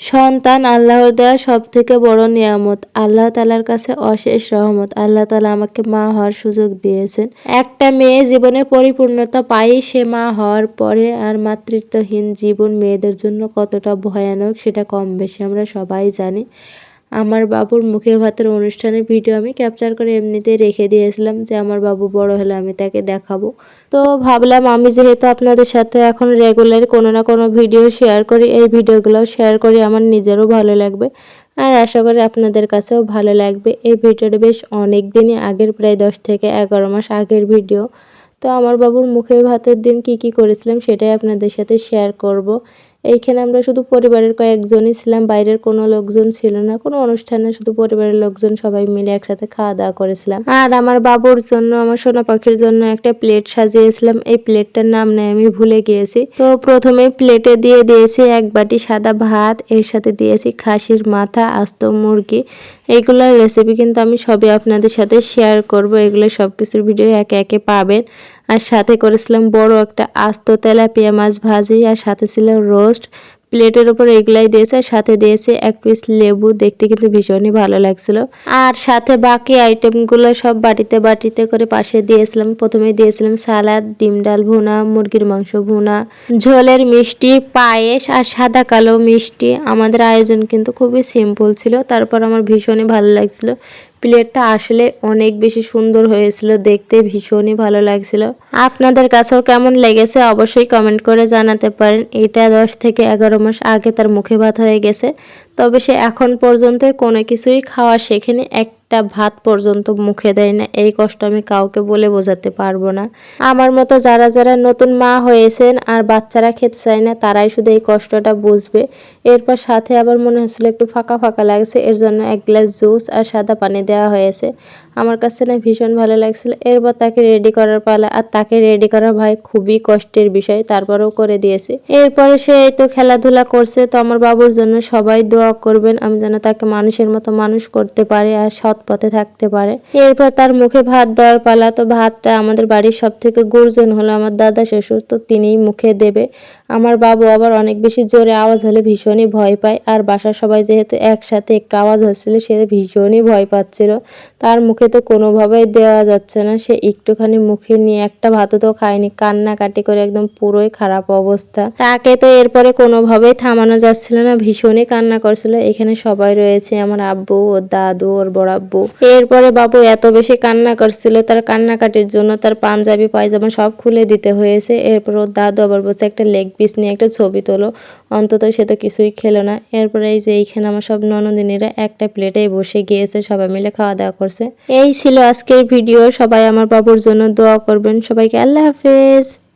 সন্তান আল্লাহর দেওয়া সব থেকে বড় নিয়ামত। আল্লাহ তাআলার কাছে অশেষ রহমত। আল্লাহ তাআলা আমাকে মা হওয়ার সুযোগ দিয়েছেন। একটা মেয়ে জীবনে পরিপূর্ণতা পায়ই সে মা হওয়ার পরে। আর মাতৃত্বহীন জীবন মেয়েদের জন্য কতটা ভয়ানক সেটা কম বেশি আমরা সবাই জানি। আমার বাবুর মুখে ভাতের অনুষ্ঠানের ভিডিও আমি ক্যাপচার করে এমনিতেই রেখে দিয়েছিলাম যে আমার বাবু বড় হলে আমি তাকে দেখাবো। তো ভাবলাম আমি যেহেতু আপনাদের সাথে এখন রেগুলার কোনো না কোনো ভিডিও শেয়ার করি, এই ভিডিওগুলোও শেয়ার করি, আমার নিজেরও ভালো লাগবে আর আশা করি আপনাদের কাছেও ভালো লাগবে। এই ভিডিওটা বেশ অনেক দিনই আগের, প্রায় 10 থেকে 11 মাস আগের ভিডিও। তো আমার বাবুর মুখে ভাতের দিন কি করেছিলাম সেটাই আপনাদের সাথে শেয়ার করব। এইখানে আমরা শুধু পরিবারের কয়েকজনই ছিলাম, বাইরের কোনো লোকজন ছিল না, কোনো অনুষ্ঠানে শুধু পরিবারের লোকজন সবাই মিলে একসাথে খাওয়া দাওয়া করেছিলাম। আর আমার বাবুর জন্য, আমার সোনা পাখির জন্য একটা প্লেট সাজিয়েছিলাম। এই প্লেটটার নাম নেই আমি ভুলে গিয়েছি। তো প্রথমে প্লেটে দিয়ে দিয়েছি 1 বাটি সাদা ভাত, এর সাথে দিয়েছি খাসির মাথা, আস্ত মুরগি। এইগুলোর রেসিপি কিন্তু আমি সবই আপনাদের সাথে শেয়ার করব, এগুলো সব কিছুর ভিডিও একে একে পাবেন। আর সাথে করেছিলাম বড় একটা আস্ত তেলাপিয়া মাছ ভাজি, আর সাথে ছিল রোস্ট। প্লেটের উপর এগুলাই দিয়েছে, আর সাথে দিয়েছে 1 পিস লেবু, দেখতে কিন্তু ভীষণই ভালো লাগছিল। আর সাথে বাকি আইটেমগুলো সব বাটিতে করে পাশে দিয়েছিলাম। প্রথমে দিয়েছিলাম সালাদ, ডিম ডাল ভুনা, মুরগির মাংস ভুনা, ঝোলের মিষ্টি, পায়েস আর সাদা কালো মিষ্টি। আমাদের আয়োজন কিন্তু খুবই সিম্পল ছিল, তারপর আমার ভীষণই ভালো লাগছিল। প্লেটটা আসলে অনেক বেশি সুন্দর হয়েছিল, দেখতে ভীষণই ভালো লাগছিল। আপনাদের কাছেও কেমন লেগেছে অবশ্যই কমেন্ট করে জানাতে পারেন। এটা 10 থেকে 11 মাস আগে তার মুখে ভাত হয়ে গেছে, তবে সে এখন পর্যন্ত কোনো কিছুই খাওয়া শেখেনি, একটা ভাত পর্যন্ত মুখে দেয় না। এই কষ্ট আমি কাউকে বলে বোঝাতে পারবো না। আমার মতো যারা নতুন মা হয়েছেন আর বাচ্চারা খেতে চায় না, তারাই শুধু এই কষ্টটা বুঝবে। এরপর সাথে আবার মনে হচ্ছিল একটু ফাঁকা ফাঁকা লাগছে, এর জন্য 1 গ্লাস জুস আর সাদা পানি দেওয়া হয়েছে। আমার কাছে না ভীষণ ভালো লাগছিল। এরপর তাকে রেডি করার পালা, আর তাকে রেডি করা ভাই খুবই কষ্টের বিষয়, তারপরেও করে দিয়েছে। এরপরে সে এই তো খেলাধুলা করছে। তো আমার বাবুর জন্য সবাই দোয়া করবেন, আমি যেন তাকে মানুষের মতো মানুষ করতে পারে আর সৎ পথে থাকতে পারে। এরপর তার মুখে ভাত দেওয়ার পালা। তো ভাতটা আমাদের বাড়ির সব থেকে গুরুজন হলো আমার দাদা শ্বশুর, তো তিনিই মুখে দেবে। আমার বাবু আবার অনেক বেশি জোরে আওয়াজ হলে ভীষণই ভয় পায়, আর বাসার সবাই যেহেতু একসাথে একটু আওয়াজ হচ্ছিল সে ভীষণই ভয় পাচ্ছিল। তার মুখে তো কোনোভাবেই দেওয়া যাচ্ছে না, সে একটুখানি মুখে নিয়ে একটা ভাতও তো খায়নি, কান্নাকাটি করে একদম পুরোই খারাপ অবস্থা। তাকে তো এরপরে কোনোভাবেই থামানো যাচ্ছিল না, ভীষণই কান্না করছিল। এখানে সবাই রয়েছে, আমার আব্বু, ওর দাদু, ওর বড় আব্বু। এরপরে বাবু এত বেশি কান্না করছিল, তার কান্নাকাটির জন্য তার পাঞ্জাবি পায়জামা সব খুলে দিতে হয়েছে। এরপর ওর দাদু আবার বলছে একটা লেগ পিস নিয়ে একটা ছবি তোলো, অন্তত সে তো কিছুই খেলো না। এরপরে এই যে এইখানে আমার সব ননদিনীরা একটা প্লেটেই বসে গিয়েছে, সবাই মিলে খাওয়া দাওয়া করছে। এই ছিল আজকের ভিডিও। সবাই আমার বাবুর জন্য দোয়া করবেন। সবাইকে আল্লাহ হাফেজ।